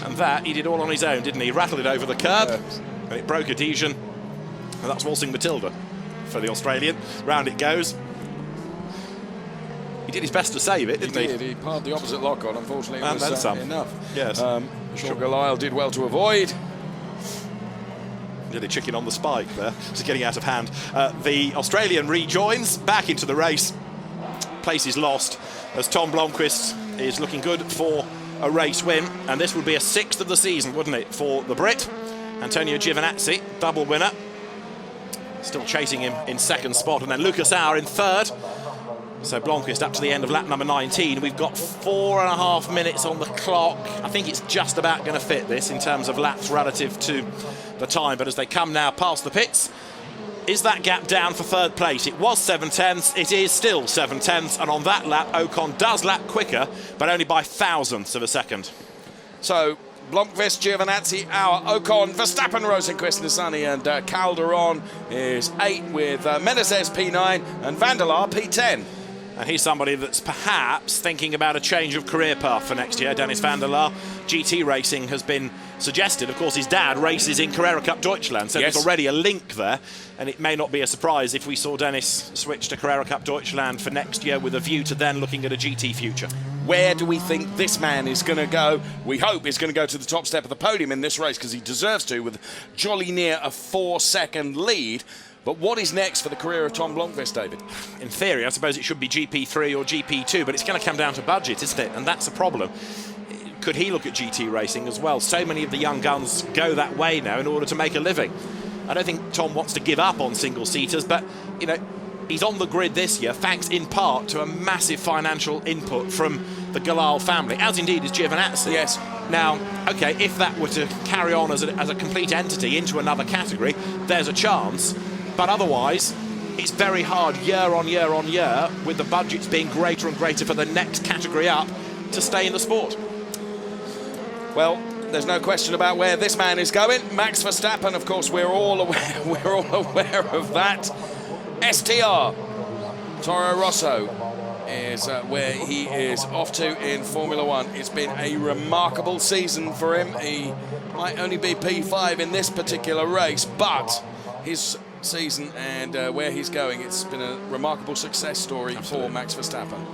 And that he did all on his own, didn't he? Rattled it over the curb, and it broke adhesion. And that's waltzing Matilda for the Australian. Round it goes. He did his best to save it, didn't he? He parred the opposite lock on, unfortunately. And then some. Enough. Yes. Sean Galisle did well to avoid. Nearly chicken on the spike there. Just getting out of hand. The Australian rejoins back into the race. Place is lost as Tom Blomqvist is looking good for a race win. And this would be a 6th of the season, wouldn't it, for the Brit? Antonio Giovinazzi, double winner. Still chasing him in 2nd spot. And then Lucas Auer in 3rd. So Blomqvist up to the end of lap number 19. We've got 4.5 minutes on the clock. I think it's just about going to fit this in terms of laps relative to the time. But as they come now past the pits, is that gap down for 3rd place? It was 7/10. It is still 7/10. And on that lap, Ocon does lap quicker, but only by thousandths of a second. So Blomqvist, Giovinazzi, Auer, Ocon, Verstappen, Rosenqvist, Nissany, and Calderon is 8 with Menezes P9 and Van der Laar P10. And he's somebody that's perhaps thinking about a change of career path for next year. Dennis Van der Laar. GT racing has been suggested. Of course, his dad races in Carrera Cup Deutschland, so yes, there's already a link there. And it may not be a surprise if we saw Dennis switch to Carrera Cup Deutschland for next year with a view to then looking at a GT future. where do we think this man is going to go? We hope he's going to go to the top step of the podium in this race, because he deserves to, with jolly near a 4-second lead. But what is next for the career of Tom Blomqvist, David? In theory, I suppose it should be GP3 or GP2, but it's going to come down to budget, isn't it? And that's a problem. Could he look at GT racing as well? So many of the young guns go that way now in order to make a living. I don't think Tom wants to give up on single-seaters, but, you know, he's on the grid this year thanks in part to a massive financial input from the Galal family, as indeed is Giovinazzi. Yes. Now, OK, if that were to carry on as a complete entity into another category, there's a chance. But otherwise, it's very hard year on year on year, with the budgets being greater and greater for the next category up, to stay in the sport. Well, there's no question about where this man is going. Max Verstappen, of course, we're all aware of that. STR, Toro Rosso, is where he is off to in Formula One. It's been a remarkable season for him. He might only be P5 in this particular race, but his season and where he's going, it's been a remarkable success story for Max Verstappen.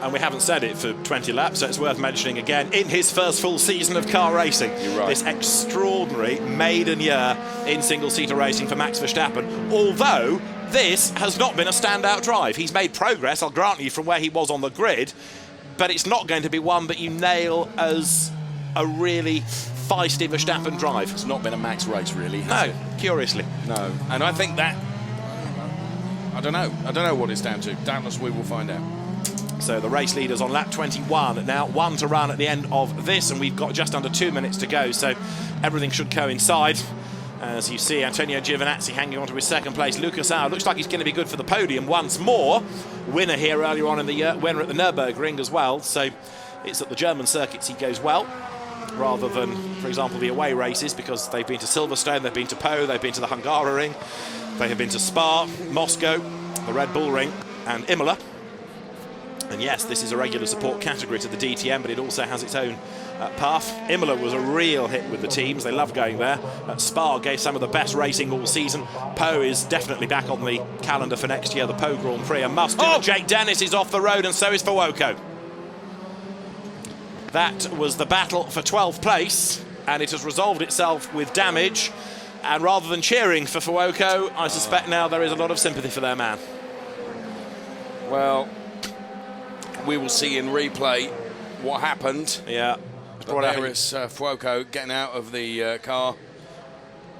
And we haven't said it for 20 laps, so it's worth mentioning again, in his first full season of car racing. You're right. This extraordinary maiden year in single-seater racing for Max Verstappen, although this has not been a standout drive. He's made progress, I'll grant you, from where he was on the grid, but it's not going to be one that you nail as a really feisty Verstappen drive. It's not been a Max race, really, has it? Curiously. No. And I think that, I don't know what it's down to. Doubtless we will find out. So the race leaders on lap 21 now, 1 to run at the end of this, and we've got just under 2 minutes to go, so everything should coincide. As you see, Antonio Giovinazzi hanging on to his second place. Lucas Auer looks like he's going to be good for the podium once more. Winner here earlier on in the year, winner at the Nürburgring as well, so it's at the German circuits he goes well, rather than, for example, the away races, because they've been to Silverstone, they've been to Po, they've been to the Hungaroring, they have been to Spa, Moscow, the Red Bull Ring, and Imola. And yes, this is a regular support category to the DTM, but it also has its own path. Imola was a real hit with the teams. They love going there. Spa gave some of the best racing all season. Po is definitely back on the calendar for next year, the Po Grand Prix. A must do. Jake Dennis is off the road, and so is Fuoco. That was the battle for 12th place, and it has resolved itself with damage. And rather than cheering for Fuoco, I suspect now there is a lot of sympathy for their man. Well, we will see in replay what happened. Yeah. But there is Fuoco getting out of the car.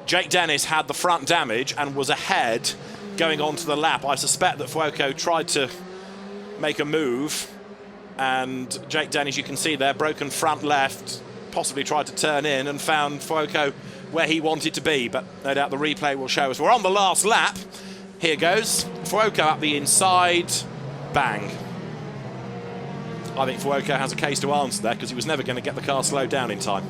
Jake Dennis had the front damage and was ahead going onto the lap. I suspect that Fuoco tried to make a move, and Jake Dennis, you can see there, broken front left, possibly tried to turn in and found Fuoco where he wanted to be, but no doubt the replay will show us. We're on the last lap. Here goes. Fuoco up the inside. Bang. I think Fuoco has a case to answer there, because he was never going to get the car slowed down in time.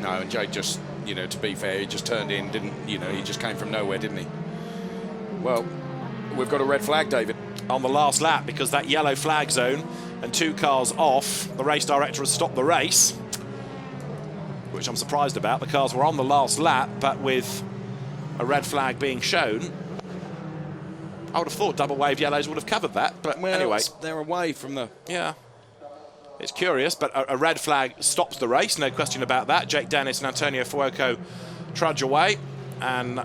No, and Jake just, you know, to be fair, he just turned in, didn't, you know, he just came from nowhere, didn't he? Well, we've got a red flag, David. On the last lap, because that yellow flag zone and 2 cars off, the race director has stopped the race, which I'm surprised about. The cars were on the last lap, but with a red flag being shown, I would have thought double wave yellows would have covered that, but well, anyway. They're away from the... Yeah. It's curious, but a red flag stops the race, no question about that. Jake Dennis and Antonio Fuoco trudge away, and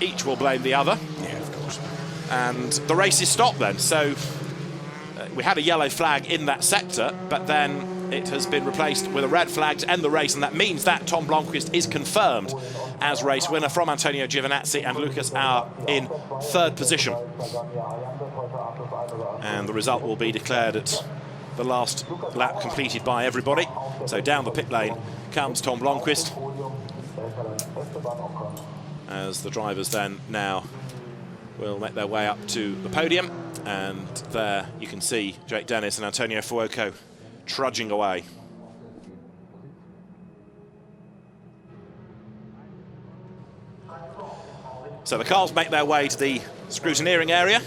each will blame the other. Yeah, of course. And the race is stopped then. So we had a yellow flag in that sector, but then it has been replaced with a red flag to end the race, and that means that Tom Blomqvist is confirmed as race winner from Antonio Giovinazzi and Lucas Auer in 3rd position. And the result will be declared at the last lap completed by everybody. So down the pit lane comes Tom Blomqvist, as the drivers then now will make their way up to the podium. And there you can see Jake Dennis and Antonio Fuoco trudging away. So the cars make their way to the scrutineering area,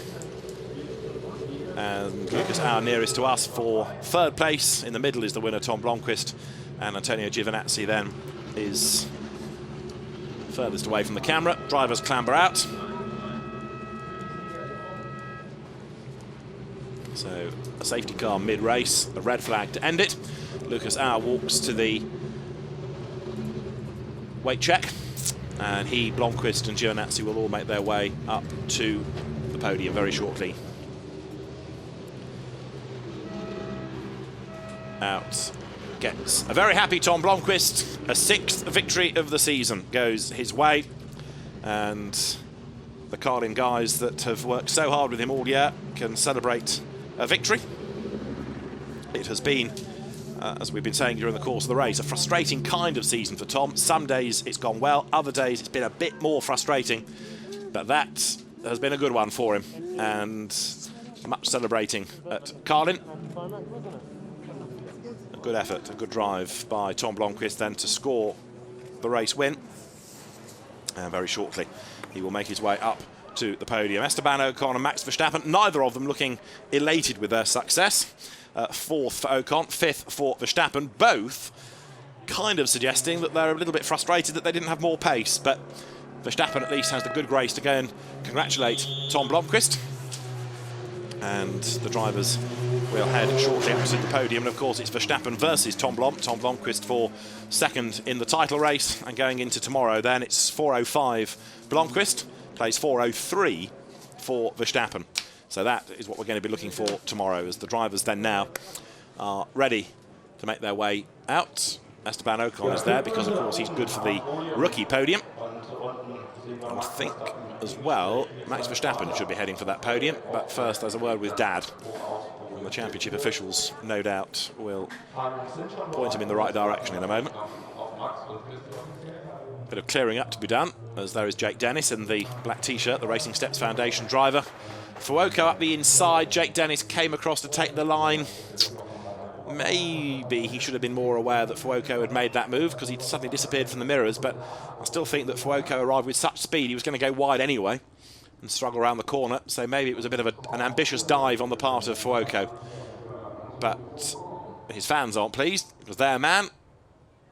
and Lucas Auer nearest to us for 3rd place. In the middle is the winner, Tom Blomqvist, and Antonio Giovinazzi then is furthest away from the camera. Drivers clamber out. So a safety car mid-race, a red flag to end it. Lucas Auer walks to the weight check, and he, Blomqvist and Giovinazzi will all make their way up to the podium very shortly. Out gets a very happy Tom Blomqvist. A 6th victory of the season goes his way, and the Carlin guys that have worked so hard with him all year can celebrate a victory. It has been, as we've been saying during the course of the race, a frustrating kind of season for Tom. Some days it's gone well, other days it's been a bit more frustrating, but that has been a good one for him, and much celebrating at Carlin. A good effort, a good drive by Tom Blomqvist then to score the race win, and very shortly he will make his way up to the podium. Esteban Ocon and Max Verstappen, neither of them looking elated with their success. 4th for Ocon, 5th for Verstappen, both kind of suggesting that they're a little bit frustrated that they didn't have more pace, but Verstappen at least has the good grace to go and congratulate Tom Blomqvist. And the drivers will head shortly up to the podium, and of course it's Verstappen versus Tom Blomqvist for 2nd in the title race, and going into tomorrow then it's 4:05 Blomqvist, plays 4:03 for Verstappen. So that is what we're going to be looking for tomorrow, as the drivers then now are ready to make their way out. Esteban Ocon is there because, of course, he's good for the rookie podium. I think, as well, Max Verstappen should be heading for that podium. But first, there's a word with Dad. And the championship officials, no doubt, will point him in the right direction in a moment. Bit of clearing up to be done, as there is Jake Dennis in the black T-shirt, the Racing Steps Foundation driver. Fuoco up the inside. Jake Dennis came across to take the line. Maybe he should have been more aware that Fuoco had made that move, because he suddenly disappeared from the mirrors, but I still think that Fuoco arrived with such speed he was going to go wide anyway and struggle around the corner, so maybe it was a bit of an ambitious dive on the part of Fuoco. But his fans aren't pleased, because their man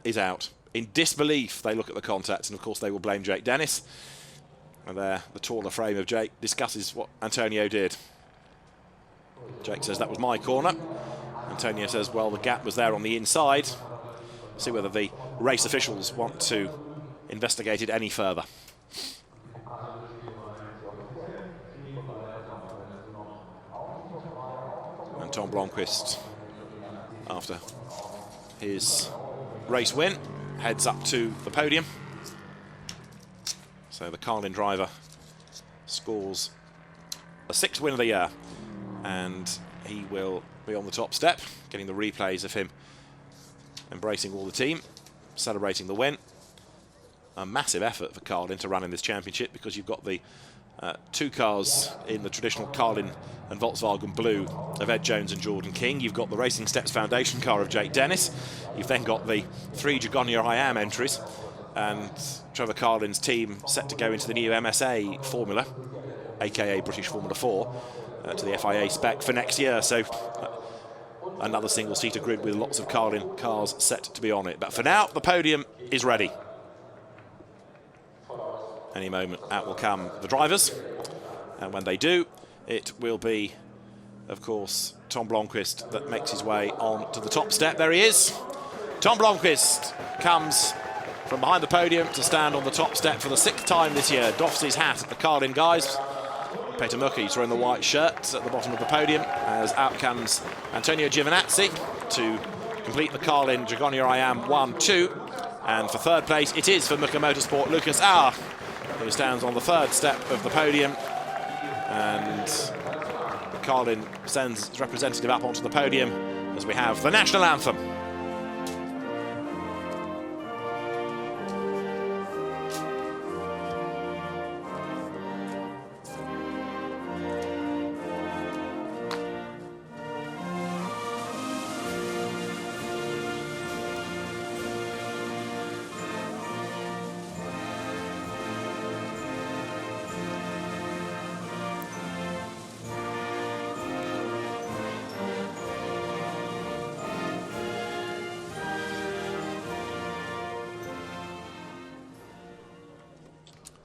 is out. In disbelief, they look at the contact, and of course they will blame Jake Dennis. And there, the taller frame of Jake discusses what Antonio did. Jake says, that was my corner. Antonio says, well, the gap was there on the inside. See whether the race officials want to investigate it any further. And Tom Blomqvist, after his race win, heads up to the podium. So the Carlin driver scores a 6th win of the year, and he will be on the top step, getting the replays of him embracing all the team, celebrating the win. A massive effort for Carlin to run in this championship, because you've got the 2 cars in the traditional Carlin and Volkswagen blue of Ed Jones and Jordan King. You've got the Racing Steps Foundation car of Jake Dennis. You've then got the 3 Jagonia I Am entries, and Trevor Carlin's team set to go into the new MSA Formula, aka British Formula 4, to the FIA spec for next year. So another single-seater grid with lots of Carlin cars set to be on it. But for now, the podium is ready. Any moment out will come the drivers, and when they do, it will be, of course, Tom Blomqvist that makes his way on to the top step. There he is. Tom Blomqvist comes from behind the podium to stand on the top step for the 6th time this year. Doffs his hat at the Carlin guys. Peter Mukki's wearing the white shirt at the bottom of the podium, as out comes Antonio Giovinazzi to complete the Carlin Jagonia I Am 1-2. And for 3rd place, it is for Mukka Motorsport Lucas Auer, who stands on the 3rd step of the podium. And Carlin sends his representative up onto the podium as we have the national anthem.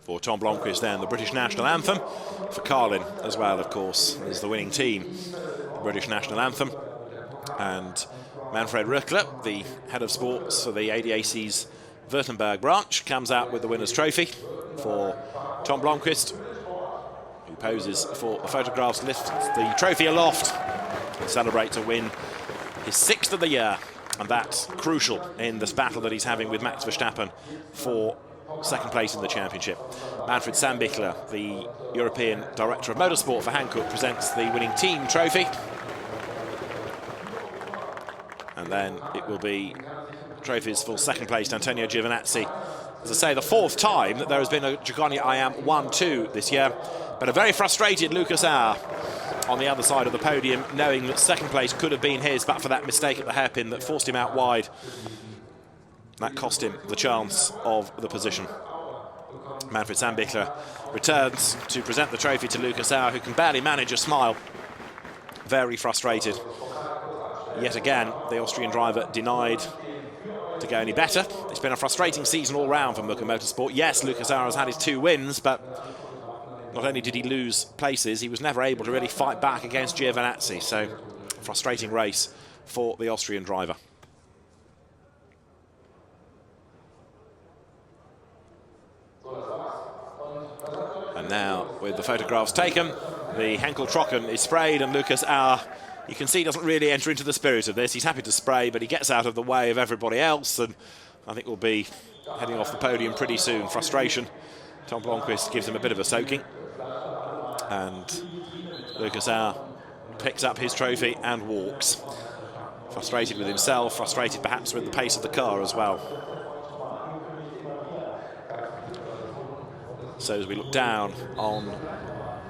For Tom Blomqvist then, the British national anthem. For Carlin as well, of course, as the winning team. the British national anthem. And Manfred Röckler, the head of sports for the ADAC's Württemberg branch, comes out with the winner's trophy for Tom Blomqvist, who poses for the photographs, lifts the trophy aloft and celebrates a win, his 6th of the year. And that's crucial in this battle that he's having with Max Verstappen for second place in the championship. Manfred Sandbichler, the European Director of Motorsport for Hankook, presents the winning team trophy. And then it will be trophies for second place, Antonio Giovinazzi. As I say, the 4th time that there has been a Giovanni IAM 1-2 this year, but a very frustrated Lucas Auer on the other side of the podium, knowing that second place could have been his, but for that mistake at the hairpin that forced him out wide. That cost him the chance of the position. Manfred Sandbichler returns to present the trophy to Lucas Auer, who can barely manage a smile. Very frustrated. Yet again, the Austrian driver denied to go any better. It's been a frustrating season all round for Muka Motorsport. Yes, Lucas Auer has had his 2 wins, but not only did he lose places, he was never able to really fight back against Giovinazzi. So, frustrating race for the Austrian driver. And now, with the photographs taken, the Henkel Trocken is sprayed, and Lucas Auer, you can see, doesn't really enter into the spirit of this. He's happy to spray, but he gets out of the way of everybody else, and I think we'll be heading off the podium pretty soon. Frustration. Tom Blomqvist gives him a bit of a soaking, and Lucas Auer picks up his trophy and walks. Frustrated with himself, frustrated perhaps with the pace of the car as well. So as we look down on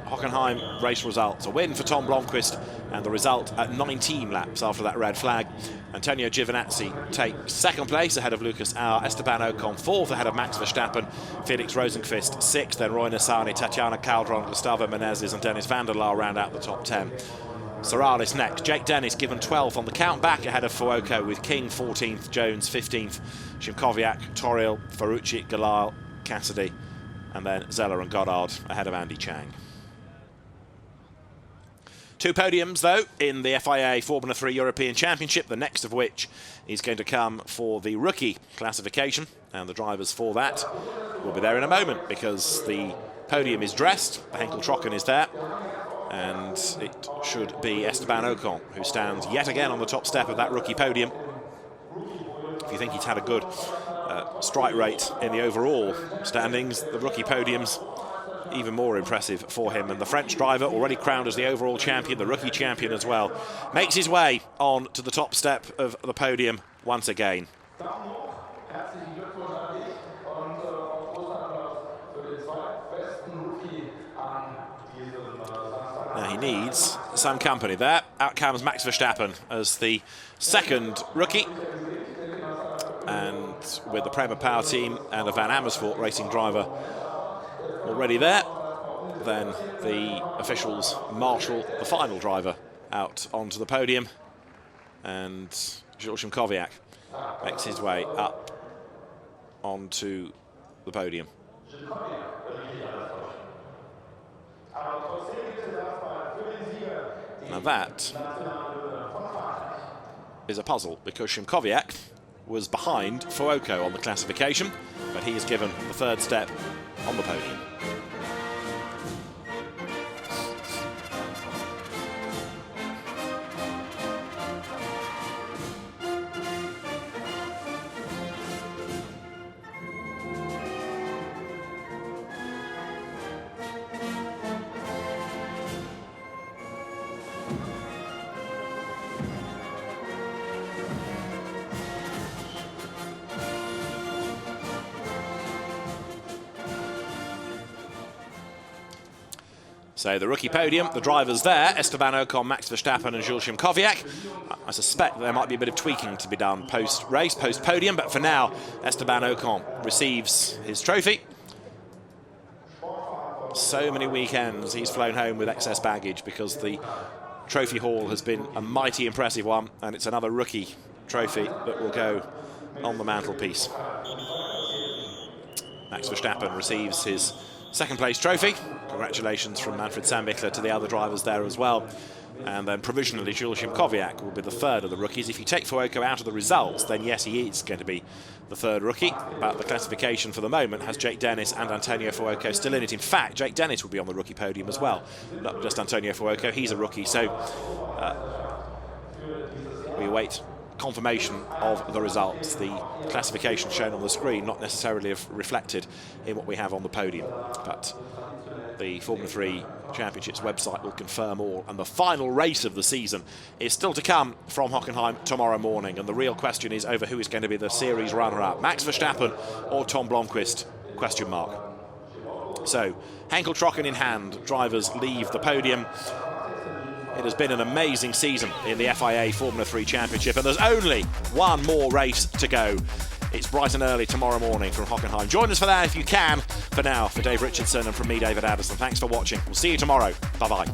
Hockenheim race results, a win for Tom Blomqvist, and the result at 19 laps after that red flag. Antonio Giovinazzi takes second place ahead of Lucas Auer, Esteban Ocon 4th ahead of Max Verstappen, Felix Rosenqvist 6th, then Roy Nissany, Tatiana Calderon, Gustavo Menezes and Dennis van der Laar round out the top 10. Soralis next, Jake Dennis given 12th on the count back ahead of Fuoco, with King 14th, Jones 15th, Szymkowiak, Toril, Ferrucci, Galal, Cassidy, and then Zeller and Goddard ahead of Andy Chang. 2 podiums, though, in the FIA Formula 3 European Championship, the next of which is going to come for the rookie classification, and the drivers for that will be there in a moment, because the podium is dressed, the Henkel Trocken is there, and it should be Esteban Ocon who stands yet again on the top step of that rookie podium. If you think he's had a good strike rate in the overall standings, the rookie podium's even more impressive for him. And the French driver, already crowned as the overall champion, the rookie champion as well, makes his way on to the top step of the podium once again. Now he needs some company there. Out comes Max Verstappen as the second rookie, and with the Prema Power team and a Van Amersfoort racing driver already there, then the officials marshal the final driver out onto the podium, and Jules Szymkowiak makes his way up onto the podium. Now that is a puzzle, because Szymkowiak was behind Fuoco on the classification, but he is given the 3rd step on the podium. So the rookie podium, the drivers there, Esteban Ocon, Max Verstappen and Jules Szymkowiak. I suspect there might be a bit of tweaking to be done post-race, post-podium, but for now, Esteban Ocon receives his trophy. So many weekends he's flown home with excess baggage, because the trophy haul has been a mighty impressive one, and it's another rookie trophy that will go on the mantelpiece. Max Verstappen receives his second place trophy. Congratulations from Manfred Sandbichler to the other drivers there as well. And then provisionally, Jules Szymkowiak will be the third of the rookies. If you take Fuoco out of the results, then yes, he is going to be the third rookie. But the classification for the moment has Jake Dennis and Antonio Fuoco still in it. In fact, Jake Dennis will be on the rookie podium as well. Not just Antonio Fuoco, he's a rookie. So we await confirmation of the results. The classification shown on the screen not necessarily reflected in what we have on the podium. But the Formula 3 Championships website will confirm all, and the final race of the season is still to come from Hockenheim tomorrow morning, and the real question is over who is going to be the series runner-up, Max Verstappen or Tom Blomqvist, question mark. So, Henkel-Trocken in hand, drivers leave the podium. It has been an amazing season in the FIA Formula 3 Championship, and there's only one more race to go. It's bright and early tomorrow morning from Hockenheim. Join us for that if you can. For now, for Dave Richardson and from me, David Addison, thanks for watching. We'll see you tomorrow. Bye-bye.